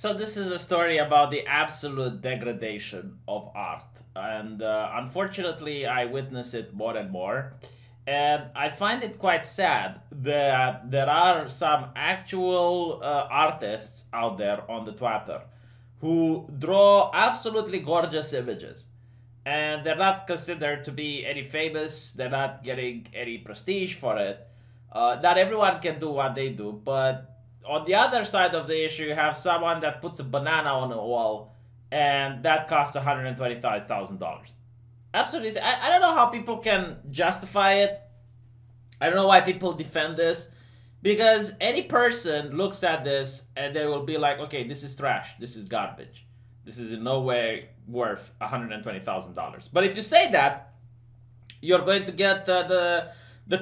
So this is a story about the absolute degradation of art, and unfortunately, I witness it more and more. And I find it quite sad that there are some actual artists out there on the Twitter who draw absolutely gorgeous images, and they're not considered to be any famous. They're not getting any prestige for it. Not everyone can do what they do, but on the other side of the issue, you have someone that puts a banana on a wall, and that costs $125,000. Absolutely, I don't know how people can justify it. I don't know why people defend this, because any person looks at this and they will be like, okay, this is trash, this is garbage, this is in no way worth $120,000. But if you say that, you're going to get the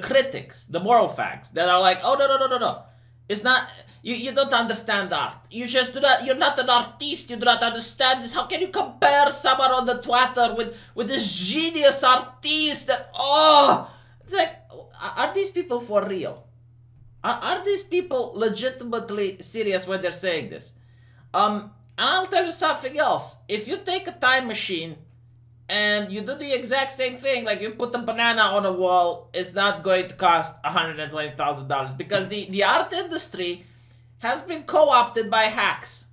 critics, the moral facts that are like, oh, no, it's not. You don't understand art. You just do not. You're not an artist. You do not understand this. How can you compare someone on the Twitter with this genius artist? That it's like, are these people for real? Are these people legitimately serious when they're saying this? And I'll tell you something else. If you take a time machine and you do the exact same thing, like you put a banana on a wall, it's not going to cost $120,000, because the art industry has been co-opted by hacks.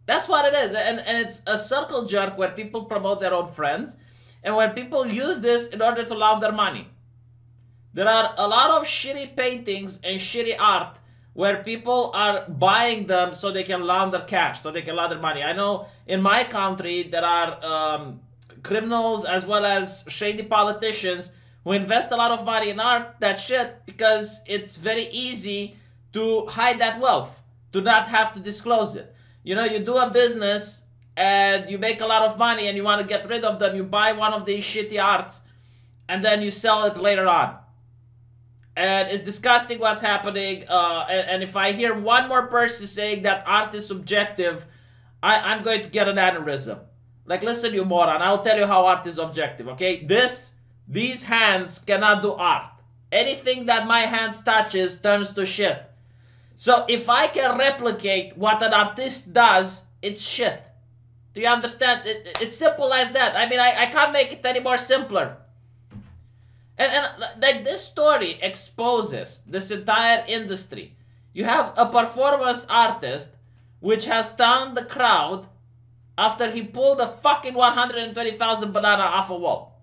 That's what it is. And it's a circle jerk where people promote their own friends and where people use this in order to launder money. There are a lot of shitty paintings and shitty art where people are buying them so they can launder cash, so they can launder money. I know in my country there are criminals as well as shady politicians who invest a lot of money in art, that shit, because it's very easy to hide that wealth, to not have to disclose it. You know, you do a business and you make a lot of money and you want to get rid of them, you buy one of these shitty arts and then you sell it later on. And it's disgusting what's happening. And if I hear one more person saying that art is subjective, I'm going to get an aneurysm. Like, listen, you moron, I'll tell you how art is objective, okay? These hands cannot do art. Anything that my hands touches turns to shit. So if I can replicate what an artist does, it's shit. Do you understand? It's simple as that. I mean, I can't make it any more simpler. And like, this story exposes this entire industry. You have a performance artist which has stunned the crowd after he pulled a fucking 120,000 banana off a wall.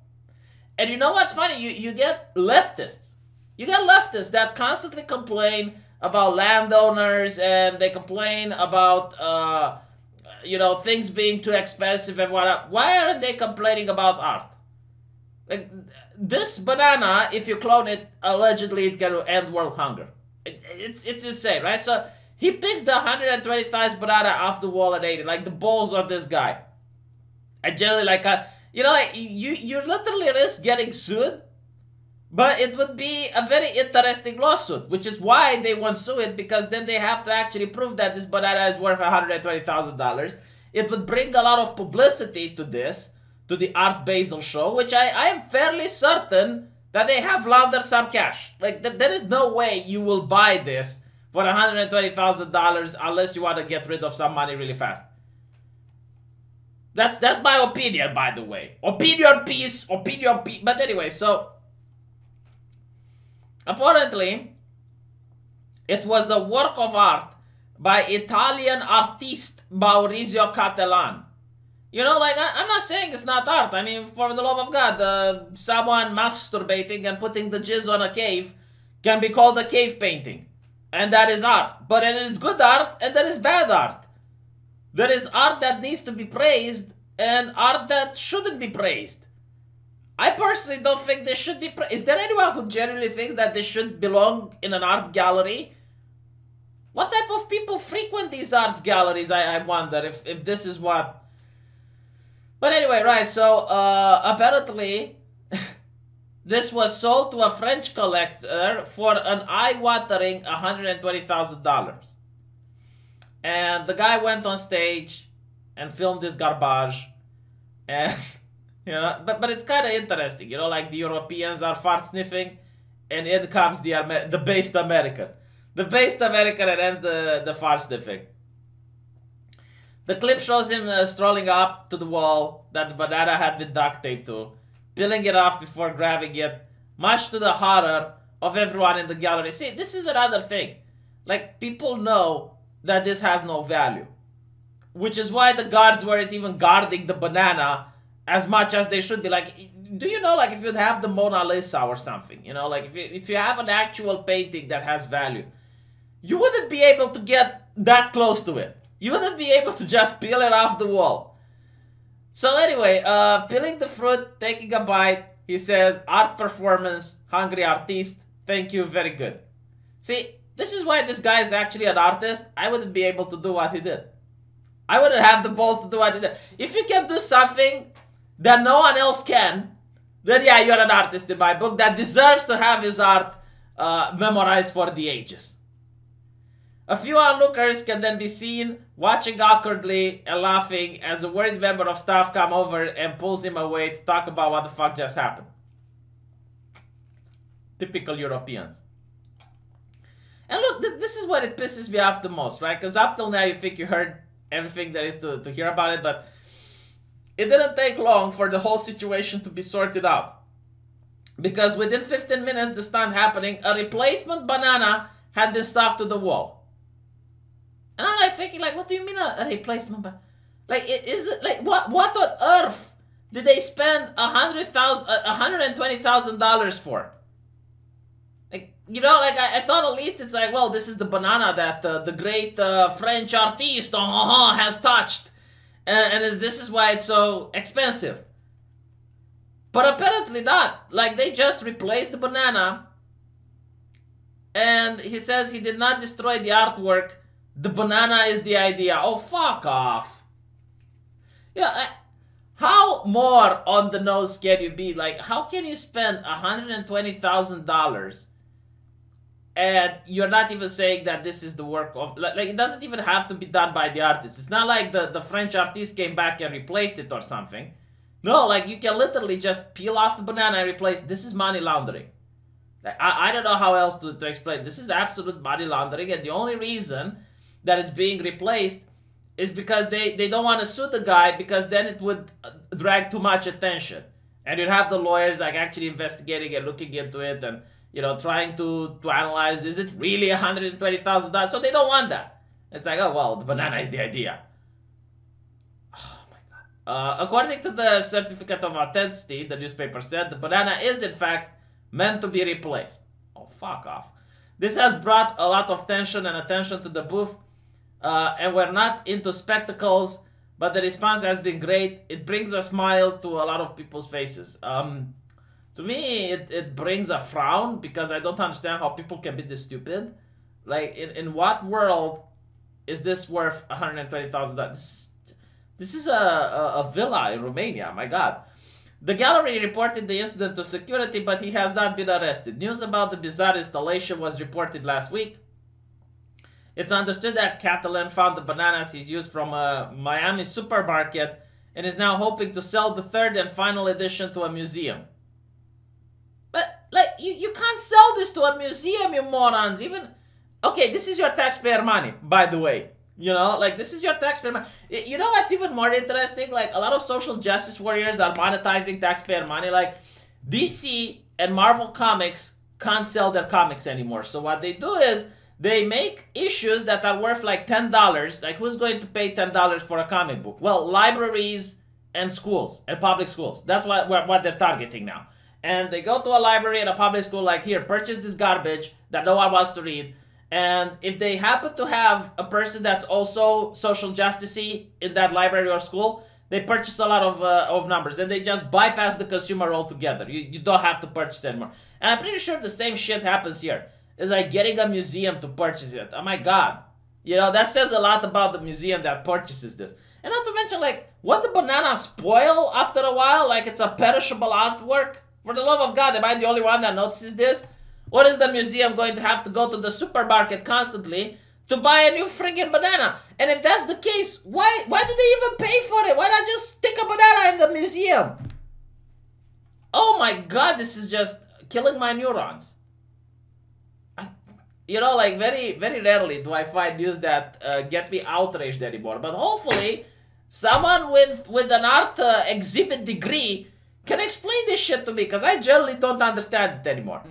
And you know what's funny? You get leftists. You get leftists that constantly complain about landowners, and they complain about, you know, things being too expensive and whatnot. Why aren't they complaining about art? Like, this banana, if you clone it, allegedly it can end world hunger. It's insane, right? So he picks the 120,000 banana off the wall and ate it. Like, the balls on this guy. And generally, like, you know, like, you literally risk getting sued. But it would be a very interesting lawsuit, which is why they won't sue it, because then they have to actually prove that this banana is worth $120,000. It would bring a lot of publicity to this, to the Art Basel show, which I am fairly certain that they have laundered some cash. Like, there is no way you will buy this for $120,000 unless you want to get rid of some money really fast. That's my opinion, by the way. Opinion piece. But anyway, so apparently, it was a work of art by Italian artist Maurizio Cattelan. You know, like, I'm not saying it's not art. I mean, for the love of God, someone masturbating and putting the jizz on a cave can be called a cave painting. And that is art. But it is good art and there is bad art. There is art that needs to be praised and art that shouldn't be praised. I personally don't think they should be praised. Is there anyone who genuinely thinks that they should belong in an art gallery? What type of people frequent these arts galleries, I wonder, if this is what... But anyway, right, so apparently this was sold to a French collector for an eye-watering $120,000. And the guy went on stage and filmed this garbage. And, you know, but it's kind of interesting, you know, like the Europeans are fart sniffing, and in comes the based American. The based American that ends the fart sniffing. The clip shows him strolling up to the wall that the banana had been duct taped to, peeling it off before grabbing it, much to the horror of everyone in the gallery. See, this is another thing. Like, people know that this has no value, which is why the guards weren't even guarding the banana as much as they should be. Like, do you know, like, if you'd have the Mona Lisa or something, you know, like, if you have an actual painting that has value, you wouldn't be able to get that close to it. You wouldn't be able to just peel it off the wall. So anyway, peeling the fruit, taking a bite, he says, art performance, hungry artiste, thank you, very good. See, this is why this guy is actually an artist. I wouldn't be able to do what he did. I wouldn't have the balls to do what he did. If you can do something that no one else can, then yeah, you're an artist in my book that deserves to have his art memorized for the ages. A few onlookers can then be seen watching awkwardly and laughing as a worried member of staff come over and pulls him away to talk about what the fuck just happened. Typical Europeans. And look, this is what it pisses me off the most, right? Because up till now you think you heard everything there is to hear about it, but it didn't take long for the whole situation to be sorted out. Because within 15 minutes, the stunt happening, a replacement banana had been stuck to the wall. And I'm like thinking, like, what do you mean a replacement? Like, is it like what on earth did they spend $120,000 for? Like, you know, like I thought at least it's like, well, this is the banana that the great French artiste has touched, and this is why it's so expensive. But apparently not. Like, they just replaced the banana, and he says he did not destroy the artwork. The banana is the idea. Oh, fuck off. Yeah, how more on the nose can you be? Like, how can you spend $120,000 and you're not even saying that this is the work of... Like, it doesn't even have to be done by the artist. It's not like the French artist came back and replaced it or something. No, like, you can literally just peel off the banana and replace it. This is money laundering. I don't know how else to explain. This is absolute money laundering, and the only reason that it's being replaced is because they don't want to sue the guy, because then it would drag too much attention. And you'd have the lawyers like actually investigating and looking into it and, you know, trying to analyze, is it really $120,000? So they don't want that. It's like, oh, well, the banana is the idea. Oh, my God. According to the certificate of authenticity, the newspaper said, the banana is, in fact, meant to be replaced. Oh, fuck off. This has brought a lot of tension and attention to the booth. And we're not into spectacles, but the response has been great. It brings a smile to a lot of people's faces. To me, it brings a frown, because I don't understand how people can be this stupid. Like, in what world is this worth $120,000? This is a villa in Romania, my God. The gallery reported the incident to security, but he has not been arrested. News about the bizarre installation was reported last week. It's understood that Catalan found the bananas he's used from a Miami supermarket and is now hoping to sell the third and final edition to a museum. But, like, you can't sell this to a museum, you morons. Even, okay, this is your taxpayer money, by the way. You know, like, this is your taxpayer money. You know what's even more interesting? Like, a lot of social justice warriors are monetizing taxpayer money. Like, DC and Marvel Comics can't sell their comics anymore. So what they do is, they make issues that are worth like $10. Like, who's going to pay $10 for a comic book? Well, libraries and schools and public schools. That's what they're targeting now. And they go to a library and a public school, like, here, purchase this garbage that no one wants to read. And if they happen to have a person that's also social justice-y in that library or school, they purchase a lot of numbers. And they just bypass the consumer altogether. You don't have to purchase anymore. And I'm pretty sure the same shit happens here. It's like getting a museum to purchase it. Oh my God. You know, that says a lot about the museum that purchases this. And not to mention, like, won't the banana spoil after a while? Like, it's a perishable artwork? For the love of God, am I the only one that notices this? Or is the museum going to have to go to the supermarket constantly to buy a new friggin' banana? And if that's the case, why do they even pay for it? Why not just stick a banana in the museum? Oh my God, this is just killing my neurons. You know, like very rarely do I find news that get me outraged anymore. But hopefully, someone with an art exhibit degree can explain this shit to me, because I generally don't understand it anymore.